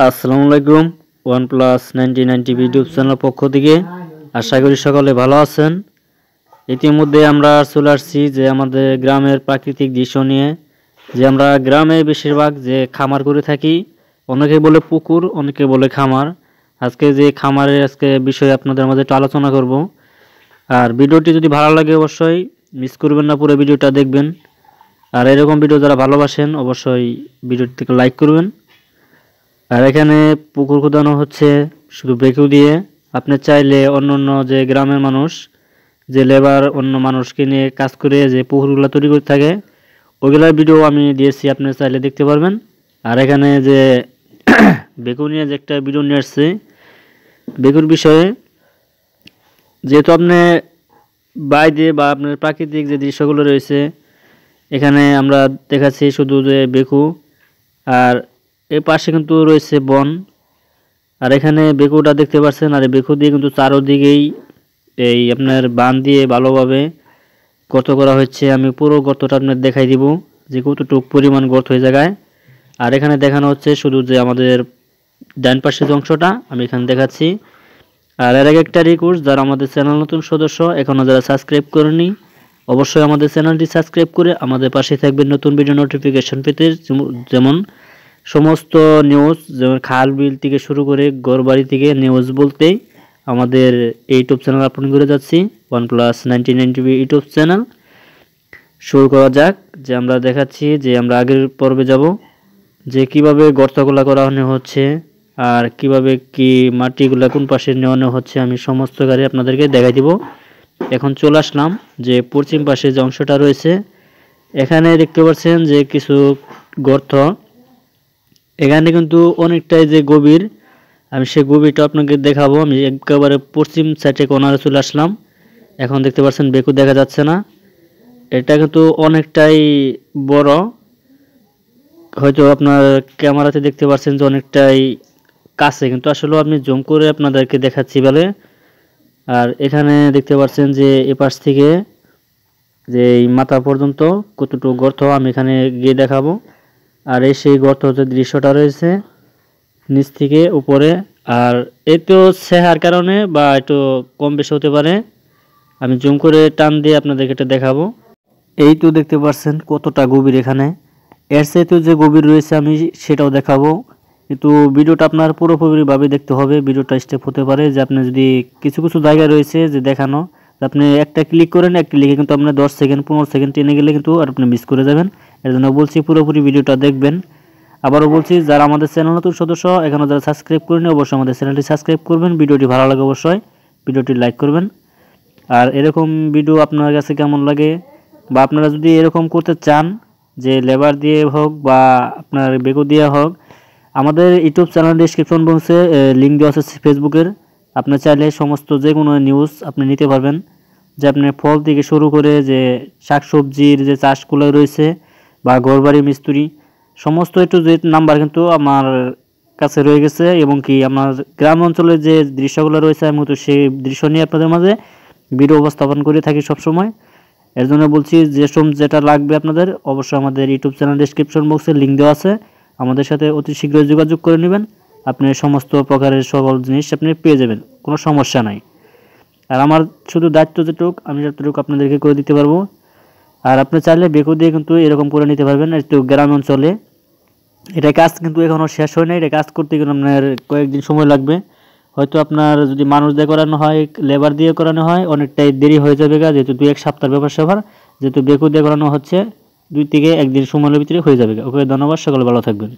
আসসালামু আলাইকুম। OnePlus 9090 YouTube channel পক্ষ থেকে আশা করি সকলে ভালো আছেন। ইতিমধ্যে আমরা চলে আসছি যে আমাদের গ্রামের প্রাকৃতিক দৃশ্য নিয়ে, যে আমরা গ্রামে বেশিরভাগ যে খামার করে থাকি, অনেকে বলে পুকুর, অনেকে বলে খামার। আজকে যে খামারের বিষয়ে আপনাদের মাঝে একটু আলোচনা করব। আর ভিডিওটি যদি ভালো লাগে অবশ্যই মিস করবেন না, পুরো ভিডিওটা দেখবেন। আর এরকম ভিডিও যারা ভালোবাসেন অবশ্যই ভিডিওটিকে লাইক করবেন। আর এখানে পুকুর খোদানো হচ্ছে শুধু বেকু দিয়ে। আপনি চাইলে অন্য যে গ্রামের মানুষ, যে লেবার অন্য মানুষকে নিয়ে কাজ করে যে পুকুরগুলো তৈরি করে থাকে, ওইগুলোর ভিডিও আমি দিয়েছি, আপনি চাইলে দেখতে পারবেন। আর এখানে যে বেকু নিয়ে যে একটা ভিডিও নিয়ে আসছে বেকুর বিষয়ে, যেহেতু আপনি বাইরে বা আপনার প্রাকৃতিক যে দৃশ্যগুলো রয়েছে, এখানে আমরা দেখাচ্ছি শুধু যে বেকু, আর এর পাশে কিন্তু রয়েছে বন। আর এখানে বেকুটা দেখতে পাচ্ছেন, আর এই বেকু দিয়ে কিন্তু চারোদিকেই এই আপনার বান দিয়ে ভালোভাবে গর্ত করা হচ্ছে। আমি পুরো গর্তটা আপনার দেখাই দিব যে কতটুকু পরিমাণ গর্ত হয়ে জায়গায়। আর এখানে দেখানো হচ্ছে শুধু যে আমাদের ডান পাশের যে অংশটা আমি এখানে দেখাচ্ছি। আর এর আগে একটা রিকোয়েস্ট, যারা আমাদের চ্যানেল নতুন সদস্য এখনও যারা সাবস্ক্রাইব করেনি, অবশ্যই আমাদের চ্যানেলটি সাবস্ক্রাইব করে আমাদের পাশে থাকবেন নতুন ভিডিও নোটিফিকেশন পেতে। যেমন সমস্ত নিউজ, যেমন খাল বিল থেকে শুরু করে ঘরবাড়ি থেকে নিউজ বলতেই আমাদের ইউটিউব চ্যানেল আপলোড করে যাচ্ছি, OnePlus 9090 ইউটিউব চ্যানেল। শুরু করা যাক। যে আমরা দেখাচ্ছি যে আমরা আগের পর্বে যাব, যে কিভাবে গর্তগুলা করা হচ্ছে আর কিভাবে কি মাটিগুলা কোন পাশে নেওয়ানো হচ্ছে, আমি সমস্ত গাড়ি আপনাদেরকে দেখাই দিব। এখন চলে আসলাম যে পশ্চিম পাশে যে অংশটা রয়েছে, এখানে দেখতে পাচ্ছেন যে কিছু গর্ত। এখানে কিন্তু অনেকটাই যে গভীর, আমি সেই গভীরটা আপনাকে দেখাবো। আমি একেবারে পশ্চিম সাইডে কোনারে চলে আসলাম। এখন দেখতে পাচ্ছেন বেকু দেখা যাচ্ছে না, এটা কিন্তু অনেকটাই বড়। হয়তো আপনার ক্যামেরাতে দেখতে পাচ্ছেন যে অনেকটাই কাছে, কিন্তু আসলে আমি জুম করে আপনাদেরকে দেখাচ্ছি বলে। আর এখানে দেখতে পাচ্ছেন যে এপাশ থেকে যে এই মাথা পর্যন্ত কতটুকু গর্ত আমি এখানে গিয়ে দেখাবো। আর এই সেই গর্ত যে দৃশ্যটা রয়েছে নিচ থেকে উপরে, আর একটু ছেহার কারণে বা একটু কম বেশি হতে পারে, আমি জুম করে টান দিয়ে আপনাদেরকে এটা দেখাবো। এই তো দেখতে পাচ্ছেন কতটা গভীর এখানে, এর চাইতে যে গভীর রয়েছে আমি সেটাও দেখাবো। কিন্তু ভিডিওটা আপনার পুরোপুরিভাবে দেখতে হবে। ভিডিওটা স্টেপ হতে পারে যে আপনি যদি কিছু কিছু জায়গায় রয়েছে যে দেখানো, আপনি একটা ক্লিক করেন, একটা ক্লিকে কিন্তু আপনার 10 সেকেন্ড 15 সেকেন্ড টেনে গেলে কিন্তু আর আপনি মিস করে যাবেন। এর জন্য বলছি পুরোপুরি ভিডিওটা দেখবেন। আবারও বলছি, যারা আমাদের চ্যানেল নতুন সদস্য এখনও যারা সাবস্ক্রাইব করেনি, অবশ্যই আমাদের চ্যানেলটি সাবস্ক্রাইব করবেন। ভিডিওটি ভালো লাগে অবশ্যই ভিডিওটি লাইক করবেন। আর এরকম ভিডিও আপনার কাছে কেমন লাগে, বা আপনারা যদি এরকম করতে চান যে লেবার দিয়ে হোক বা আপনার বেকু দিয়ে হোক, আমাদের ইউটিউব চ্যানেল ডেসক্রিপশন বক্সে লিঙ্ক দেওয়া আছে ফেসবুকের। আপনি চাইলে সমস্ত যে কোনো নিউজ আপনি নিতে পারবেন, যে আপনার ফল থেকে শুরু করে যে শাকসবজির যে চাষগুলো রয়েছে বা ঘরবাড়ি মিস্ত্রি, সমস্ত একটু যে নাম্বার কিন্তু আমার কাছে রয়ে গেছে। এবং কি আমার গ্রাম অঞ্চলের যে দৃশ্যগুলো রয়েছে, আমি তো সেই দৃশ্য নিয়ে আপনাদের মাঝে ভিডিও উপস্থাপন করে থাকি সবসময়। এর জন্য বলছি যেটা লাগবে আপনাদের, অবশ্যই আমাদের ইউটিউব চ্যানেল ডেসক্রিপশন বক্সে লিঙ্ক দেওয়া আছে, আমাদের সাথে অতি শীঘ্রই যোগাযোগ করে নেবেন। আপনি সমস্ত প্রকারের সকল জিনিস আপনি পেয়ে যাবেন, কোনো সমস্যা নাই। আর আমার শুধু দায়িত্ব যেটুক, আমি যতটুকু আপনাদেরকে করে দিতে পারবো। আর আপনি চাইলে বেকু দিয়ে কিন্তু এরকম করে নিতে পারবেন। একটু গ্রাম অঞ্চলে এটা কাজ কিন্তু এখনও শেষ হয় না, এটা কাজ করতে গেলে আপনার কয়েকদিন সময় লাগবে। হয়তো আপনার যদি মানুষ দিয়ে করানো হয়, লেবার দিয়ে করানো হয়, অনেকটাই দেরি হয়ে যাবে, যেহেতু 2-1 সপ্তাহের ব্যাপার স্যাপার। যেহেতু বেকু দিয়ে করানো হচ্ছে, 2 থেকে 1 দিন সময়ের ভিতরে হয়ে যাবে। ওকে, ধন্যবাদ, সকলে ভালো থাকবেন।